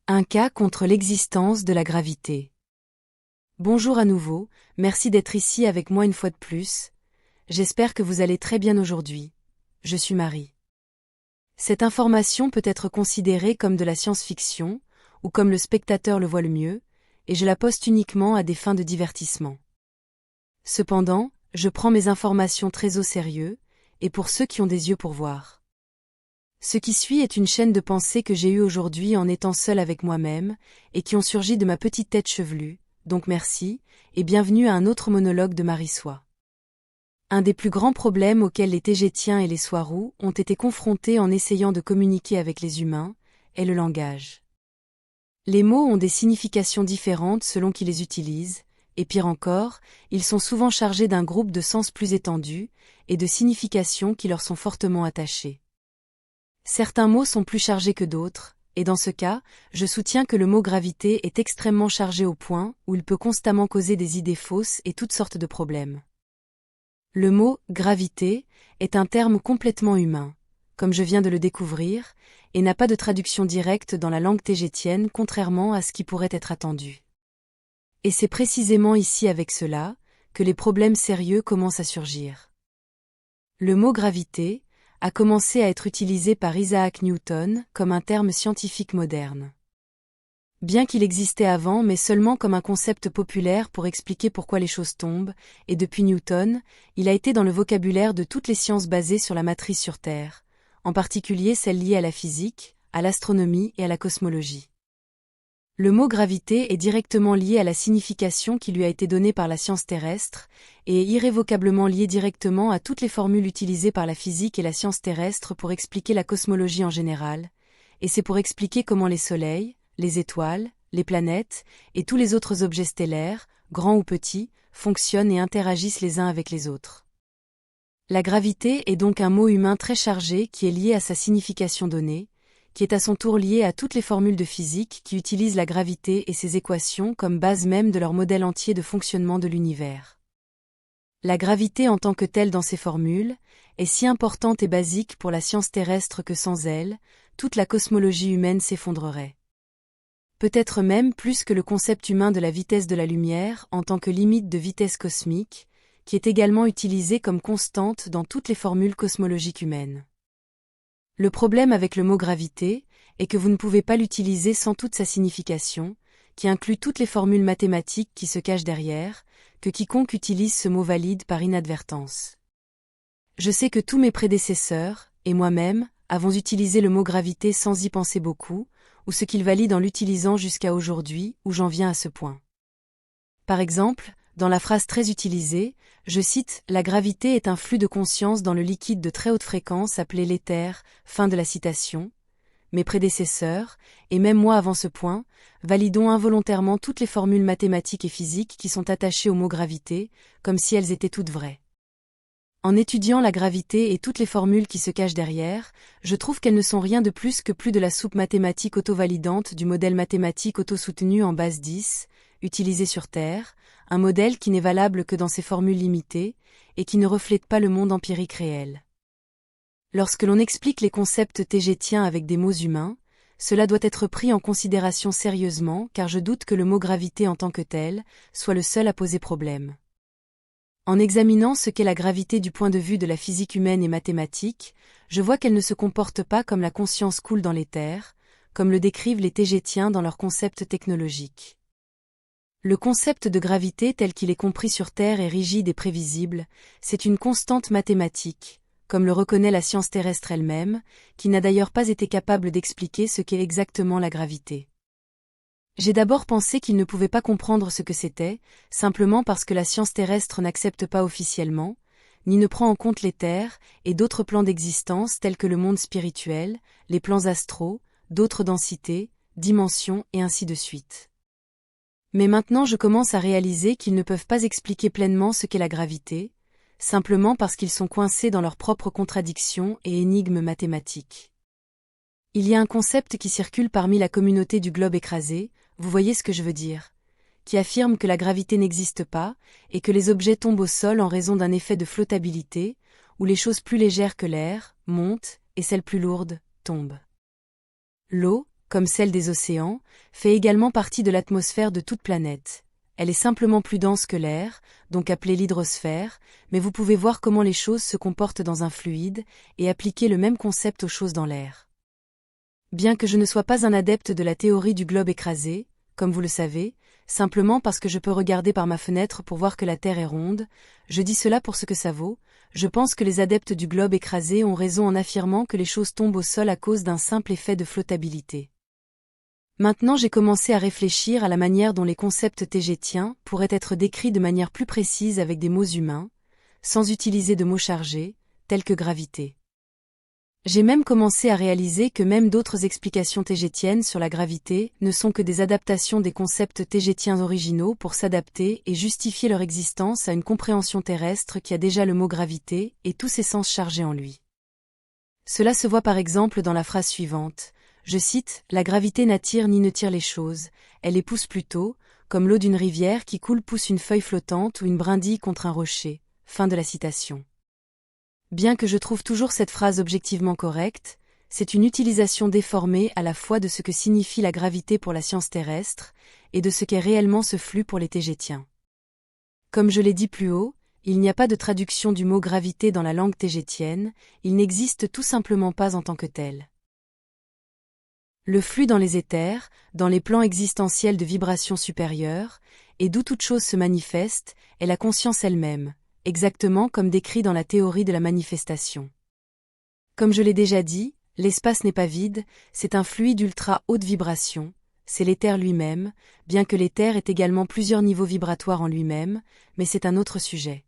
Un cas contre l'existence de la gravité. Bonjour à nouveau, merci d'être ici avec moi une fois de plus. J'espère que vous allez très bien aujourd'hui. Je suis Marie. Cette information peut être considérée comme de la science-fiction, ou comme le spectateur le voit le mieux, et je la poste uniquement à des fins de divertissement. Cependant, je prends mes informations très au sérieux, et pour ceux qui ont des yeux pour voir. Ce qui suit est une chaîne de pensées que j'ai eue aujourd'hui en étant seule avec moi-même, et qui ont surgi de ma petite tête chevelue, donc merci, et bienvenue à un autre monologue de Marie Soie. Un des plus grands problèmes auxquels les Tégétiens et les Soiroux ont été confrontés en essayant de communiquer avec les humains, est le langage. Les mots ont des significations différentes selon qui les utilise, et pire encore, ils sont souvent chargés d'un groupe de sens plus étendu, et de significations qui leur sont fortement attachées. Certains mots sont plus chargés que d'autres, et dans ce cas, je soutiens que le mot gravité est extrêmement chargé au point où il peut constamment causer des idées fausses et toutes sortes de problèmes. Le mot gravité est un terme complètement humain, comme je viens de le découvrir, et n'a pas de traduction directe dans la langue tégétienne contrairement à ce qui pourrait être attendu. Et c'est précisément ici avec cela que les problèmes sérieux commencent à surgir. Le mot gravité a commencé à être utilisé par Isaac Newton comme un terme scientifique moderne. Bien qu'il existait avant, mais seulement comme un concept populaire pour expliquer pourquoi les choses tombent, et depuis Newton, il a été dans le vocabulaire de toutes les sciences basées sur la matrice sur Terre, en particulier celles liées à la physique, à l'astronomie et à la cosmologie. Le mot gravité est directement lié à la signification qui lui a été donnée par la science terrestre, et est irrévocablement lié directement à toutes les formules utilisées par la physique et la science terrestre pour expliquer la cosmologie en général, et c'est pour expliquer comment les soleils, les étoiles, les planètes, et tous les autres objets stellaires, grands ou petits, fonctionnent et interagissent les uns avec les autres. La gravité est donc un mot humain très chargé qui est lié à sa signification donnée, qui est à son tour lié à toutes les formules de physique qui utilisent la gravité et ses équations comme base même de leur modèle entier de fonctionnement de l'univers. La gravité en tant que telle dans ces formules est si importante et basique pour la science terrestre que sans elle, toute la cosmologie humaine s'effondrerait. Peut-être même plus que le concept humain de la vitesse de la lumière en tant que limite de vitesse cosmique, qui est également utilisée comme constante dans toutes les formules cosmologiques humaines. Le problème avec le mot gravité est que vous ne pouvez pas l'utiliser sans toute sa signification, qui inclut toutes les formules mathématiques qui se cachent derrière, que quiconque utilise ce mot valide par inadvertance. Je sais que tous mes prédécesseurs, et moi-même, avons utilisé le mot gravité sans y penser beaucoup, ou ce qu'il valide en l'utilisant jusqu'à aujourd'hui, où j'en viens à ce point. Par exemple, dans la phrase très utilisée, je cite « La gravité est un flux de conscience dans le liquide de très haute fréquence appelé l'éther », fin de la citation. Mes prédécesseurs, et même moi avant ce point, validons involontairement toutes les formules mathématiques et physiques qui sont attachées au mot gravité, comme si elles étaient toutes vraies. En étudiant la gravité et toutes les formules qui se cachent derrière, je trouve qu'elles ne sont rien de plus de la soupe mathématique auto-validante du modèle mathématique auto-soutenu en base 10, utilisé sur Terre, un modèle qui n'est valable que dans ses formules limitées, et qui ne reflète pas le monde empirique réel. Lorsque l'on explique les concepts tégétiens avec des mots humains, cela doit être pris en considération sérieusement car je doute que le mot gravité en tant que tel soit le seul à poser problème. En examinant ce qu'est la gravité du point de vue de la physique humaine et mathématique, je vois qu'elle ne se comporte pas comme la conscience coule dans l'éther, comme le décrivent les Tégétiens dans leur concept technologique. Le concept de gravité tel qu'il est compris sur Terre est rigide et prévisible, c'est une constante mathématique, comme le reconnaît la science terrestre elle-même, qui n'a d'ailleurs pas été capable d'expliquer ce qu'est exactement la gravité. J'ai d'abord pensé qu'ils ne pouvaient pas comprendre ce que c'était, simplement parce que la science terrestre n'accepte pas officiellement, ni ne prend en compte l'éther et d'autres plans d'existence tels que le monde spirituel, les plans astraux, d'autres densités, dimensions et ainsi de suite. Mais maintenant je commence à réaliser qu'ils ne peuvent pas expliquer pleinement ce qu'est la gravité, simplement parce qu'ils sont coincés dans leurs propres contradictions et énigmes mathématiques. Il y a un concept qui circule parmi la communauté du globe écrasé, vous voyez ce que je veux dire, qui affirme que la gravité n'existe pas, et que les objets tombent au sol en raison d'un effet de flottabilité, où les choses plus légères que l'air montent, et celles plus lourdes tombent. L'eau, comme celle des océans, fait également partie de l'atmosphère de toute planète. Elle est simplement plus dense que l'air, donc appelée l'hydrosphère, mais vous pouvez voir comment les choses se comportent dans un fluide, et appliquer le même concept aux choses dans l'air. Bien que je ne sois pas un adepte de la théorie du globe écrasé, comme vous le savez, simplement parce que je peux regarder par ma fenêtre pour voir que la Terre est ronde, je dis cela pour ce que ça vaut, je pense que les adeptes du globe écrasé ont raison en affirmant que les choses tombent au sol à cause d'un simple effet de flottabilité. Maintenant j'ai commencé à réfléchir à la manière dont les concepts tégétiens pourraient être décrits de manière plus précise avec des mots humains, sans utiliser de mots chargés, tels que gravité. J'ai même commencé à réaliser que même d'autres explications tégétiennes sur la gravité ne sont que des adaptations des concepts tégétiens originaux pour s'adapter et justifier leur existence à une compréhension terrestre qui a déjà le mot gravité et tous ses sens chargés en lui. Cela se voit par exemple dans la phrase suivante. Je cite, « La gravité n'attire ni ne tire les choses, elle les pousse plutôt, comme l'eau d'une rivière qui coule pousse une feuille flottante ou une brindille contre un rocher. » Fin de la citation. Bien que je trouve toujours cette phrase objectivement correcte, c'est une utilisation déformée à la fois de ce que signifie la gravité pour la science terrestre et de ce qu'est réellement ce flux pour les tégétiens. Comme je l'ai dit plus haut, il n'y a pas de traduction du mot gravité dans la langue tégétienne, il n'existe tout simplement pas en tant que tel. Le flux dans les éthers, dans les plans existentiels de vibrations supérieures, et d'où toute chose se manifeste, est la conscience elle-même, exactement comme décrit dans la théorie de la manifestation. Comme je l'ai déjà dit, l'espace n'est pas vide, c'est un fluide ultra haute vibration, c'est l'éther lui-même, bien que l'éther ait également plusieurs niveaux vibratoires en lui-même, mais c'est un autre sujet.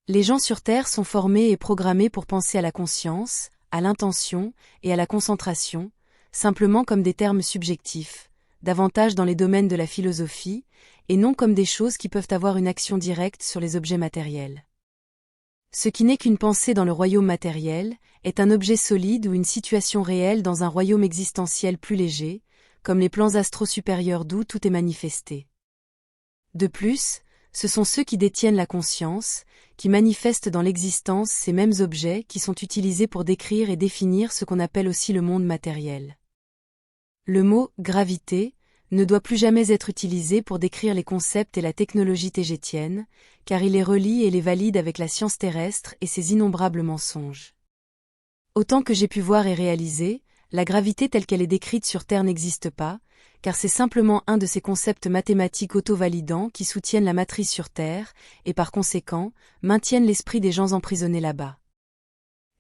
Les gens sur Terre sont formés et programmés pour penser à la conscience, à l'intention et à la concentration, simplement comme des termes subjectifs, davantage dans les domaines de la philosophie, et non comme des choses qui peuvent avoir une action directe sur les objets matériels. Ce qui n'est qu'une pensée dans le royaume matériel, est un objet solide ou une situation réelle dans un royaume existentiel plus léger, comme les plans astraux supérieurs d'où tout est manifesté. De plus, ce sont ceux qui détiennent la conscience, qui manifestent dans l'existence ces mêmes objets qui sont utilisés pour décrire et définir ce qu'on appelle aussi le monde matériel. Le mot « gravité » ne doit plus jamais être utilisé pour décrire les concepts et la technologie tégétienne, car il les relie et les valide avec la science terrestre et ses innombrables mensonges. Autant que j'ai pu voir et réaliser, la gravité telle qu'elle est décrite sur Terre n'existe pas, car c'est simplement un de ces concepts mathématiques auto-validants qui soutiennent la matrice sur Terre, et par conséquent, maintiennent l'esprit des gens emprisonnés là-bas.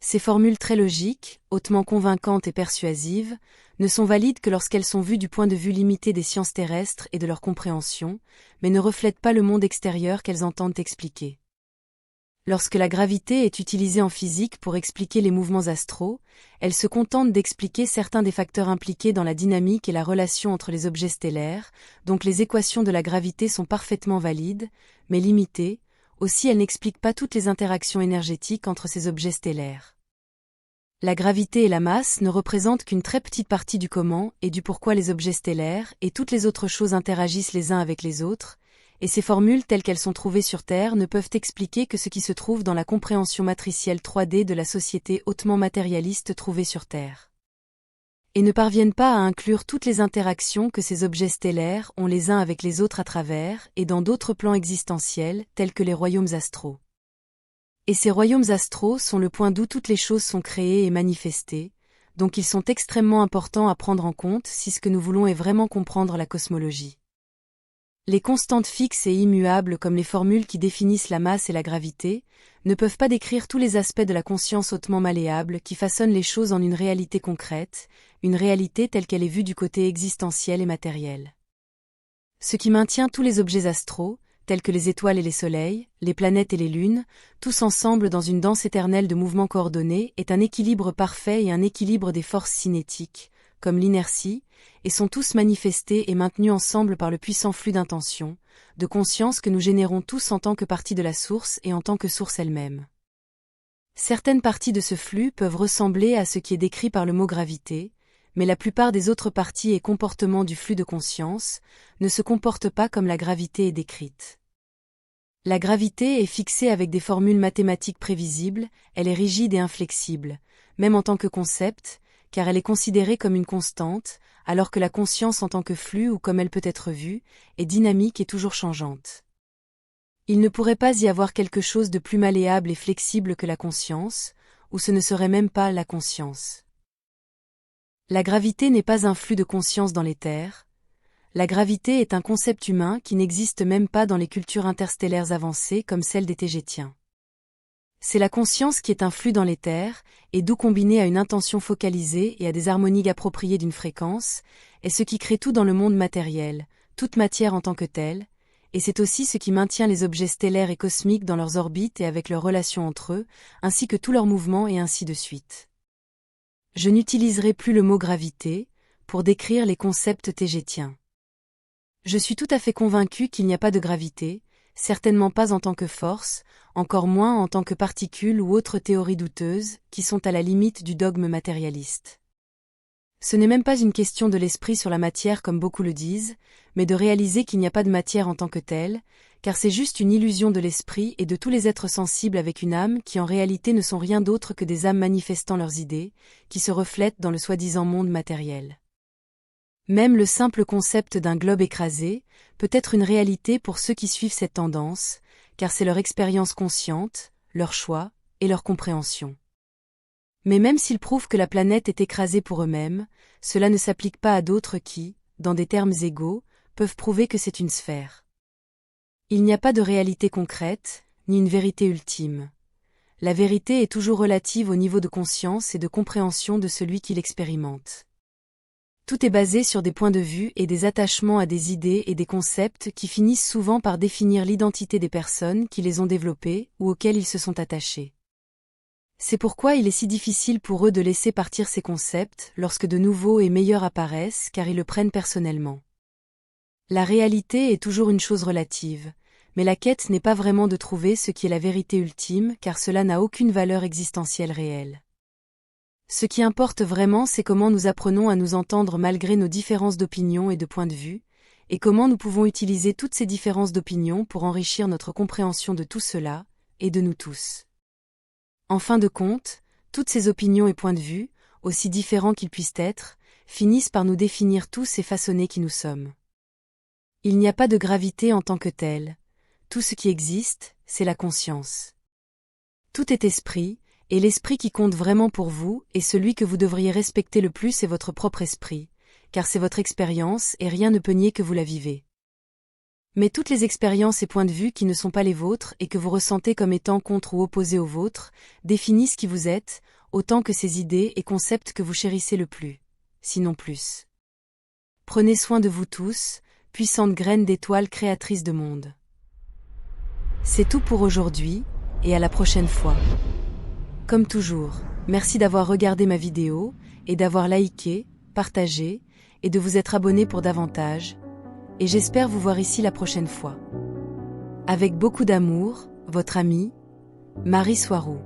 Ces formules très logiques, hautement convaincantes et persuasives, ne sont valides que lorsqu'elles sont vues du point de vue limité des sciences terrestres et de leur compréhension, mais ne reflètent pas le monde extérieur qu'elles entendent expliquer. Lorsque la gravité est utilisée en physique pour expliquer les mouvements astraux, elle se contente d'expliquer certains des facteurs impliqués dans la dynamique et la relation entre les objets stellaires, donc les équations de la gravité sont parfaitement valides, mais limitées, aussi elle n'explique pas toutes les interactions énergétiques entre ces objets stellaires. La gravité et la masse ne représentent qu'une très petite partie du comment et du pourquoi les objets stellaires et toutes les autres choses interagissent les uns avec les autres, et ces formules telles qu'elles sont trouvées sur Terre ne peuvent expliquer que ce qui se trouve dans la compréhension matricielle 3D de la société hautement matérialiste trouvée sur Terre. Et ne parviennent pas à inclure toutes les interactions que ces objets stellaires ont les uns avec les autres à travers et dans d'autres plans existentiels tels que les royaumes astraux. Et ces royaumes astraux sont le point d'où toutes les choses sont créées et manifestées, donc ils sont extrêmement importants à prendre en compte si ce que nous voulons est vraiment comprendre la cosmologie. Les constantes fixes et immuables comme les formules qui définissent la masse et la gravité, ne peuvent pas décrire tous les aspects de la conscience hautement malléable qui façonnent les choses en une réalité concrète, une réalité telle qu'elle est vue du côté existentiel et matériel. Ce qui maintient tous les objets astraux, tels que les étoiles et les soleils, les planètes et les lunes, tous ensemble dans une danse éternelle de mouvements coordonnés, est un équilibre parfait et un équilibre des forces cinétiques, comme l'inertie, et sont tous manifestés et maintenus ensemble par le puissant flux d'intention, de conscience que nous générons tous en tant que partie de la source et en tant que source elle-même. Certaines parties de ce flux peuvent ressembler à ce qui est décrit par le mot gravité, mais la plupart des autres parties et comportements du flux de conscience ne se comportent pas comme la gravité est décrite. La gravité est fixée avec des formules mathématiques prévisibles, elle est rigide et inflexible, même en tant que concept, car elle est considérée comme une constante, alors que la conscience en tant que flux ou comme elle peut être vue, est dynamique et toujours changeante. Il ne pourrait pas y avoir quelque chose de plus malléable et flexible que la conscience, ou ce ne serait même pas la conscience. La gravité n'est pas un flux de conscience dans l'éther. La gravité est un concept humain qui n'existe même pas dans les cultures interstellaires avancées comme celle des Tégétiens. C'est la conscience qui est un flux dans l'éther, et d'où combiné à une intention focalisée et à des harmonies appropriées d'une fréquence, est ce qui crée tout dans le monde matériel, toute matière en tant que telle, et c'est aussi ce qui maintient les objets stellaires et cosmiques dans leurs orbites et avec leurs relations entre eux, ainsi que tous leurs mouvements et ainsi de suite. Je n'utiliserai plus le mot gravité pour décrire les concepts tégétiens. Je suis tout à fait convaincu qu'il n'y a pas de gravité, certainement pas en tant que force, encore moins en tant que particule ou autres théories douteuses, qui sont à la limite du dogme matérialiste. Ce n'est même pas une question de l'esprit sur la matière comme beaucoup le disent, mais de réaliser qu'il n'y a pas de matière en tant que telle, car c'est juste une illusion de l'esprit et de tous les êtres sensibles avec une âme qui en réalité ne sont rien d'autre que des âmes manifestant leurs idées, qui se reflètent dans le soi-disant monde matériel. Même le simple concept d'un globe écrasé peut être une réalité pour ceux qui suivent cette tendance, car c'est leur expérience consciente, leur choix et leur compréhension. Mais même s'ils prouvent que la planète est écrasée pour eux-mêmes, cela ne s'applique pas à d'autres qui, dans des termes égaux, peuvent prouver que c'est une sphère. Il n'y a pas de réalité concrète, ni une vérité ultime. La vérité est toujours relative au niveau de conscience et de compréhension de celui qui l'expérimente. Tout est basé sur des points de vue et des attachements à des idées et des concepts qui finissent souvent par définir l'identité des personnes qui les ont développés ou auxquelles ils se sont attachés. C'est pourquoi il est si difficile pour eux de laisser partir ces concepts lorsque de nouveaux et meilleurs apparaissent car ils le prennent personnellement. La réalité est toujours une chose relative, mais la quête n'est pas vraiment de trouver ce qui est la vérité ultime car cela n'a aucune valeur existentielle réelle. Ce qui importe vraiment c'est comment nous apprenons à nous entendre malgré nos différences d'opinion et de points de vue, et comment nous pouvons utiliser toutes ces différences d'opinion pour enrichir notre compréhension de tout cela, et de nous tous. En fin de compte, toutes ces opinions et points de vue, aussi différents qu'ils puissent être, finissent par nous définir tous et façonner qui nous sommes. Il n'y a pas de gravité en tant que telle. Tout ce qui existe, c'est la conscience. Tout est esprit, et l'esprit qui compte vraiment pour vous est celui que vous devriez respecter le plus est votre propre esprit, car c'est votre expérience et rien ne peut nier que vous la vivez. Mais toutes les expériences et points de vue qui ne sont pas les vôtres et que vous ressentez comme étant contre ou opposés aux vôtres, définissent qui vous êtes, autant que ces idées et concepts que vous chérissez le plus, sinon plus. Prenez soin de vous tous, puissantes graines d'étoiles créatrices de monde. C'est tout pour aujourd'hui, et à la prochaine fois. Comme toujours, merci d'avoir regardé ma vidéo, et d'avoir liké, partagé, et de vous être abonné pour davantage, et j'espère vous voir ici la prochaine fois. Avec beaucoup d'amour, votre amie, Marie Soiroux.